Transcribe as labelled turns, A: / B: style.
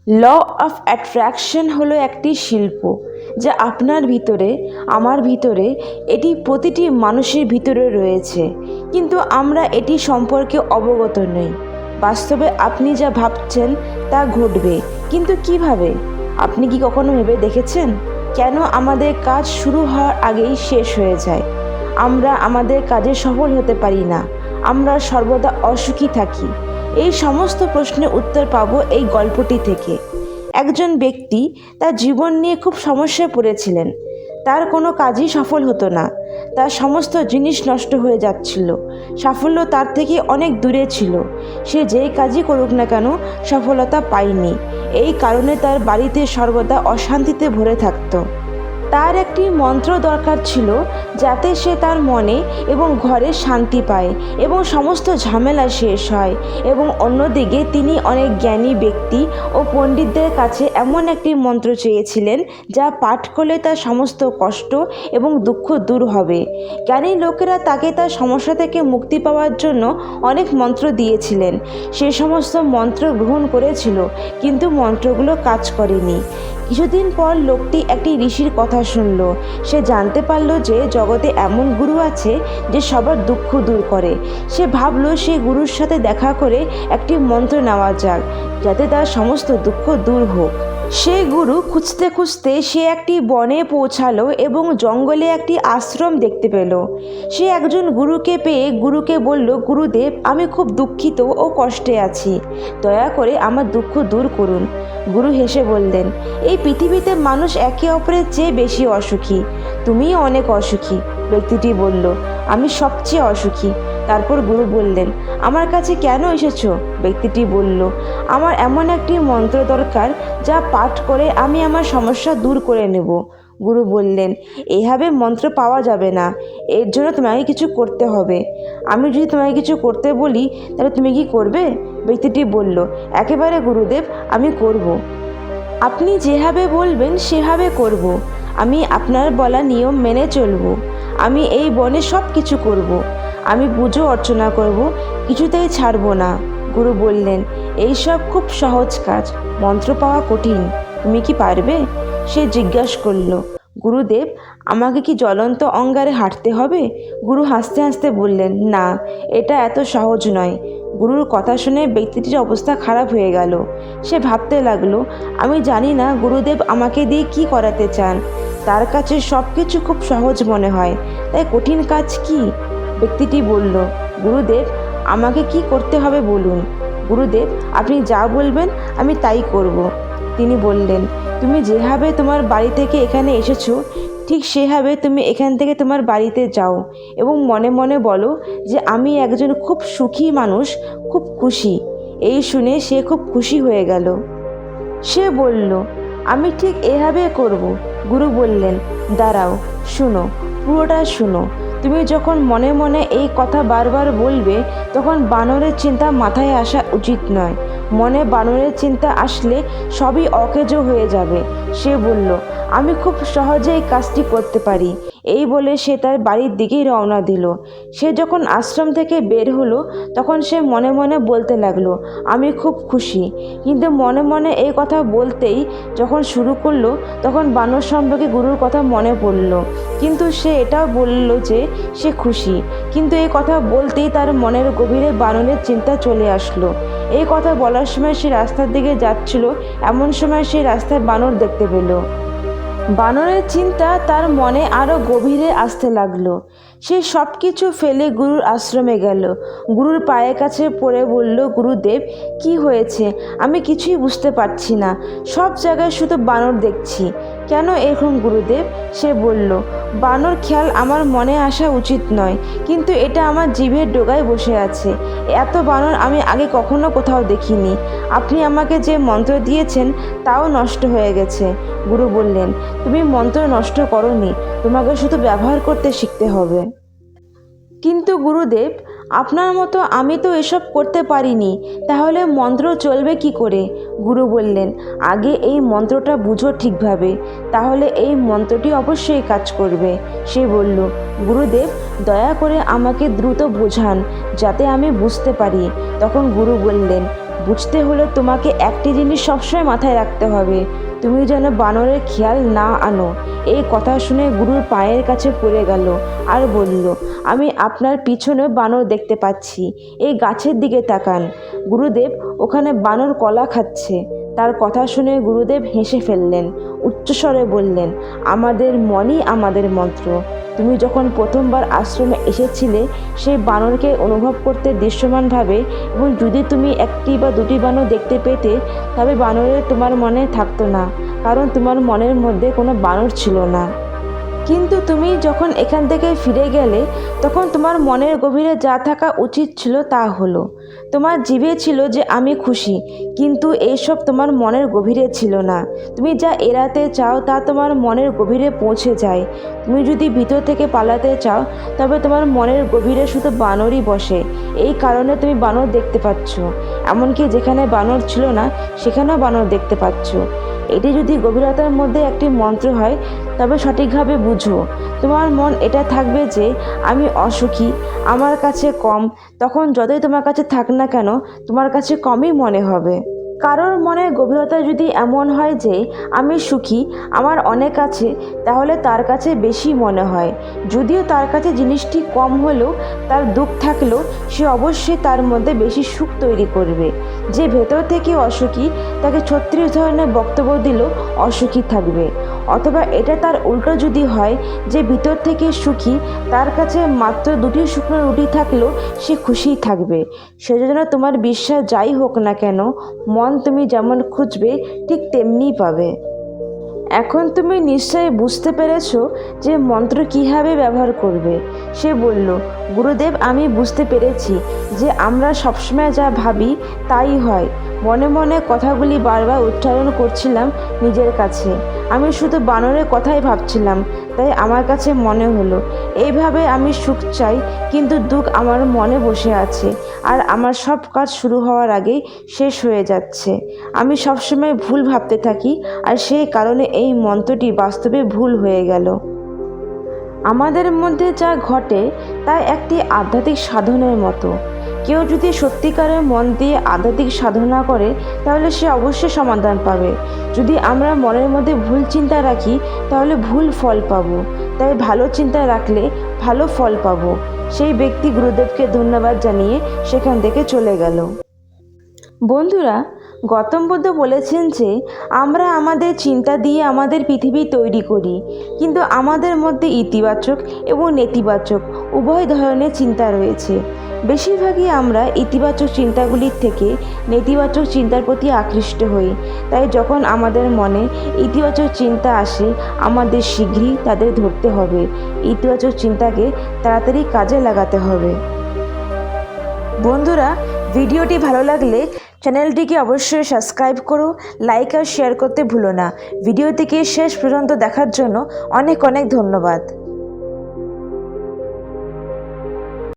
A: Law of attraction হলো একটি শিল্প যা আপনার ভিতরে, আমার ভিতরে, এটি প্রতিটি মানুষের ভিতরে রয়েছে, কিন্তু আমরা এটি সম্পর্কে অবগত নই। বাস্তবে আপনি যা ভাবছেন তা ঘটবে, কিন্তু কিভাবে? আপনি কি কখনো ভেবে দেখেছেন কেন আমাদের কাজ শুরু হওয়ার আগেই শেষ হয়ে যায়? আমরা আমাদের কাজে সফল হতে পারি না, আমরা সর্বদা অসুখী থাকি। এই সমস্ত প্রশ্নের উত্তর পাবো এই গল্পটি থেকে। একজন ব্যক্তি তার জীবন নিয়ে খুব সমস্যায় পড়েছিলেন। তার কোনো কাজই সফল হতো না, তার সমস্ত জিনিস নষ্ট হয়ে যাচ্ছিল, সাফল্য তার থেকে অনেক দূরে ছিল। সে যেই কাজই করুক না কেন সফলতা পায়নি। এই কারণে তার বাড়িতে সর্বদা অশান্তিতে ভরে থাকতো। তার একটি মন্ত্র দরকার ছিল যাতে সে তার মনে এবং ঘরে শান্তি পায় এবং সমস্ত ঝামেলা শেষ হয়। এবং অন্যদিকে তিনি অনেক জ্ঞানী ব্যক্তি ও পণ্ডিতদের কাছে এমন একটি মন্ত্র চেয়েছিলেন যা পাঠ করলে তার সমস্ত কষ্ট এবং দুঃখ দূর হবে। জ্ঞানী লোকেরা তাকে তার সমস্যা থেকে মুক্তি পাওয়ার জন্য অনেক মন্ত্র দিয়েছিলেন। সে সমস্ত মন্ত্র গ্রহণ করেছিল, কিন্তু মন্ত্রগুলো কাজ করেনি। কিছুদিন পর লোকটি একটি ঋষির কথা শুনল। সে জানতে পারল যে জগতে এমন গুরু আছে যে সবার দুঃখ দূর করে। সে ভাবল সে গুরুর সাথে দেখা করে একটি মন্ত্র নেওয়া যাক যাতে তার সমস্ত দুঃখ দূর হোক। সেই গুরু খুঁজতে খুঁজতে সে একটি বনে পৌঁছালো এবং জঙ্গলে একটি আশ্রম দেখতে পেল। সে একজন গুরুকে পেয়ে গুরুকে বলল, গুরুদেব, আমি খুব দুঃখিত ও কষ্টে আছি, দয়া করে আমার দুঃখ দূর করুন। গুরু হেসে বললেন, এই পৃথিবীতে মানুষ একে অপরের চেয়ে বেশি অসুখী, তুমিও অনেক অসুখী। ব্যক্তিটি বলল, আমি সবচেয়ে অসুখী। তারপর গুরু বললেন, আমার কাছে কেন এসেছো? ব্যক্তিটি বলল, আমার এমন একটি মন্ত্র দরকার যা পাঠ করে আমি আমার সমস্যা দূর করে নেব। গুরু বললেন, এইভাবে মন্ত্র পাওয়া যাবে না, এর জন্য তোমাকে কিছু করতে হবে। আমি যদি তোমাকে কিছু করতে বলি তাহলে তুমি কি করবে? ব্যক্তিটি বলল, একেবারে গুরুদেব, আমি করব। আপনি যেভাবে বলবেন সেভাবে করব। আমি আপনার বলা নিয়ম মেনে চলব। আমি এই বনে সব কিছু করব। আমি পুজো অর্চনা করব, কিছুতেই ছাড়ব না। গুরু বললেন, এইসব খুব সহজ কাজ, মন্ত্র পাওয়া কঠিন, তুমি কি পারবে? সে জিজ্ঞাসা করল, গুরুদেব, আমাকে কি জ্বলন্ত অঙ্গারে হাঁটতে হবে? গুরু হাসতে হাসতে বললেন, না, এটা এত সহজ নয়। গুরুর কথা শুনে ব্যক্তিটির অবস্থা খারাপ হয়ে গেল। সে ভাবতে লাগলো, আমি জানি না গুরুদেব আমাকে দিয়ে কি করাতে চান। তার কাছে সব কিছু খুব সহজ মনে হয়, তাই কঠিন কাজ কি? ব্যক্তিটি বলল, গুরুদেব, আমাকে কি করতে হবে বলুন। গুরুদেব, আপনি যা বলবেন আমি তাই করব। তিনি বললেন, তুমি যেভাবে তোমার বাড়ি থেকে এখানে এসেছো ঠিক সেভাবে তুমি এখান থেকে তোমার বাড়িতে যাও এবং মনে মনে বলো যে আমি একজন খুব সুখী মানুষ, খুব খুশি। এই শুনে সে খুব খুশি হয়ে গেল। সে বলল, আমি ঠিক এভাবে করব। গুরু বললেন, দাঁড়াও, শুনো, পুরোটা শুনো। তুমি যখন মনে মনে এই কথা বারবার বলবে তখন বানরের চিন্তা মাথায় আসা উচিত নয়। মনে বানরের চিন্তা আসলে সবই অকেজো হয়ে যাবে। সে বলল, আমি খুব সহজে এই কাজটি করতে পারি। এই বলে সে তার বাড়ির দিকেই রওনা দিল। সে যখন আশ্রম থেকে বের হলো তখন সে মনে মনে বলতে লাগলো, আমি খুব খুশি। কিন্তু মনে মনে এই কথা বলতেই যখন শুরু করলো তখন বানর সম্পর্কে গুরুর কথা মনে পড়ল। কিন্তু সে এটাও বলল যে সে খুশি, কিন্তু এই কথা বলতেই তার মনের গভীরে বানরের চিন্তা চলে আসলো। এই কথা বলার সময় সে রাস্তার দিকে যাচ্ছিল, এমন সময় সে রাস্তায় বানর দেখতে পেল। বানরের চিন্তা তার মনে আরও গভীরে আসতে লাগলো। সে সব কিছু ফেলে গুরুর আশ্রমে গেল। গুরুর পায়ের কাছে পড়ে বলল, গুরুদেব, কি হয়েছে? আমি কিছুই বুঝতে পারছি না, সব জায়গায় শুধু বানর দেখছি। কেন এরকম গুরুদেব? সে বলল, বানর খেয়াল আমার মনে আসা উচিত নয়, কিন্তু এটা আমার জিভের ডগায় বসে আছে। এত বানর আমি আগে কখনো কোথাও দেখিনি। আপনি আমাকে যে মন্ত্র দিয়েছেন তাও নষ্ট হয়ে গেছে। গুরু বললেন, তুমি মন্ত্র নষ্ট করোনি, তোমাকে শুধু ব্যবহার করতে শিখতে হবে। কিন্তু গুরুদেব, আপনার মতো আমি তো এসব করতে পারিনি, তাহলে মন্ত্র চলবে কি করে? গুরু বললেন, আগে এই মন্ত্রটা বুঝো ঠিকভাবে, তাহলে এই মন্ত্রটি অবশ্যই কাজ করবে। সে বলল, গুরুদেব, দয়া করে আমাকে দ্রুত বোঝান যাতে আমি বুঝতে পারি। তখন গুরু বললেন, বুঝতে হলে তোমাকে একটি জিনিস সবসময় মাথায় রাখতে হবে, তুমি যেন বানরের খেয়াল না আনো। এই কথা শুনে গুরুর পায়ের কাছে পড়ে গেল আর বলল, আমি আপনার পিছনে বানর দেখতে পাচ্ছি, এই গাছের দিকে তাকান। গুরুদেব ওখানে বানর কলা খাচ্ছে। তার কথা শুনে গুরুদেব হেসে ফেললেন, উচ্চস্বরে বললেন, আমাদের মনই আমাদের মন্ত্র। তুমি যখন প্রথমবার আশ্রমে এসেছিলে সেই বানরকে অনুভব করতে দৃশ্যমানভাবে, এবং যদি তুমি একটি বা দুটি বানর দেখতে পেতে তবে বানরের তোমার মনে থাকতো না, কারণ তোমার মনের মধ্যে কোনো বানর ছিল না। কিন্তু তুমি যখন এখান থেকে ফিরে গেলে তখন তোমার মনের গভীরে যা থাকা উচিত ছিল তা হলো। তোমার জিভে ছিল যে আমি খুশি, কিন্তু এইসব তোমার মনের গভীরে ছিল না। তুমি যা এড়াতে চাও তা তোমার মনের গভীরে পৌঁছে যায়। তুমি যদি ভিতর থেকে পালাতে চাও তবে তোমার মনের গভীরে শুধু বানরই বসে। এই কারণে তুমি বানর দেখতে পাচ্ছ, এমনকি যেখানে বানর ছিল না সেখানেও বানর দেখতে পাচ্ছ। এটি যদি গভীরতার মধ্যে একটি মন্ত্র হয় তবে সঠিকভাবে বুঝো। তোমার মন এটা থাকবে যে আমি অসুখী, আমার কাছে কম। তখন যতই তোমার কাছে থাক না কেন তোমার কাছে কমই মনে হবে। কারোর মনের গভীরতা যদি এমন হয় যে আমি সুখী, আমার অনেক আছে, তাহলে তার কাছে বেশি মনে হয়। যদিও তার কাছে জিনিসটি কম হলেও তার দুঃখ থাকলেও সে অবশ্যই তার মধ্যে বেশি সুখ তৈরি করবে। যে ভেতর থেকে অসুখী তাকে 36 ধরনের বক্তব্য দিলেও অসুখী থাকবে। অথবা এটা তার উল্টো যদি হয়, যে ভিতর থেকে সুখী, তার কাছে মাত্র 2টি শুকনো রুটি থাকলেও সে খুশিই থাকবে। সেজন্য তোমার বিশ্বাস যাই হোক না কেন, মন তুমি যেমন খুঁজবে ঠিক তেমনিই পাবে। এখন তুমি নিশ্চয়ই বুঝতে পেরেছ যে মন্ত্র কীভাবে ব্যবহার করবে। সে বলল, গুরুদেব আমি বুঝতে পেরেছি যে আমরা সবসময় যা ভাবি তাই হয়। মনে মনে কথাগুলি বারবার উচ্চারণ করছিলাম নিজের কাছে। আমি শুধু বানরের কথাই ভাবছিলাম, তাই আমার কাছে মনে হলো এইভাবে আমি সুখ চাই, কিন্তু দুঃখ আমার মনে বসে আছে আর আমার সব কাজ শুরু হওয়ার আগেই শেষ হয়ে যাচ্ছে। আমি সবসময় ভুল ভাবতে থাকি আর সেই কারণে এই মন্ত্রটি বাস্তবে ভুল হয়ে গেল। আমাদের মধ্যে যা ঘটে তা একটি আধ্যাত্মিক সাধনের মতো। কেউ যদি সত্যিকারের মন দিয়ে আধ্যাত্মিক সাধনা করে তাহলে সে অবশ্যই সমাধান পাবে। যদি আমরা মনের মধ্যে ভুল চিন্তা রাখি তাহলে ভুল ফল পাবো, তাই ভালো চিন্তা রাখলে ভালো ফল পাবো। সেই ব্যক্তি গুরুদেবকে ধন্যবাদ জানিয়ে সেখান থেকে চলে গেল। বন্ধুরা, গৌতম বুদ্ধ বলেছেন যে আমরা আমাদের চিন্তা দিয়ে আমাদের পৃথিবী তৈরি করি, কিন্তু আমাদের মধ্যে ইতিবাচক এবং নেতিবাচক উভয় ধরনের চিন্তা রয়েছে। বেশিরভাগই আমরা ইতিবাচক চিন্তাগুলির থেকে নেতিবাচক চিন্তার প্রতি আকৃষ্ট হই। তাই যখন আমাদের মনে ইতিবাচক চিন্তা আসে আমাদের শীঘ্রই তাদের ধরতে হবে। ইতিবাচক চিন্তাকে তাড়াতাড়ি কাজে লাগাতে হবে। বন্ধুরা, ভিডিওটি ভালো লাগলে চ্যানেলটিকে অবশ্যই সাবস্ক্রাইব করো, লাইক আর শেয়ার করতে ভুলো না। ভিডিওটিকে শেষ পর্যন্ত দেখার জন্য অনেক অনেক ধন্যবাদ।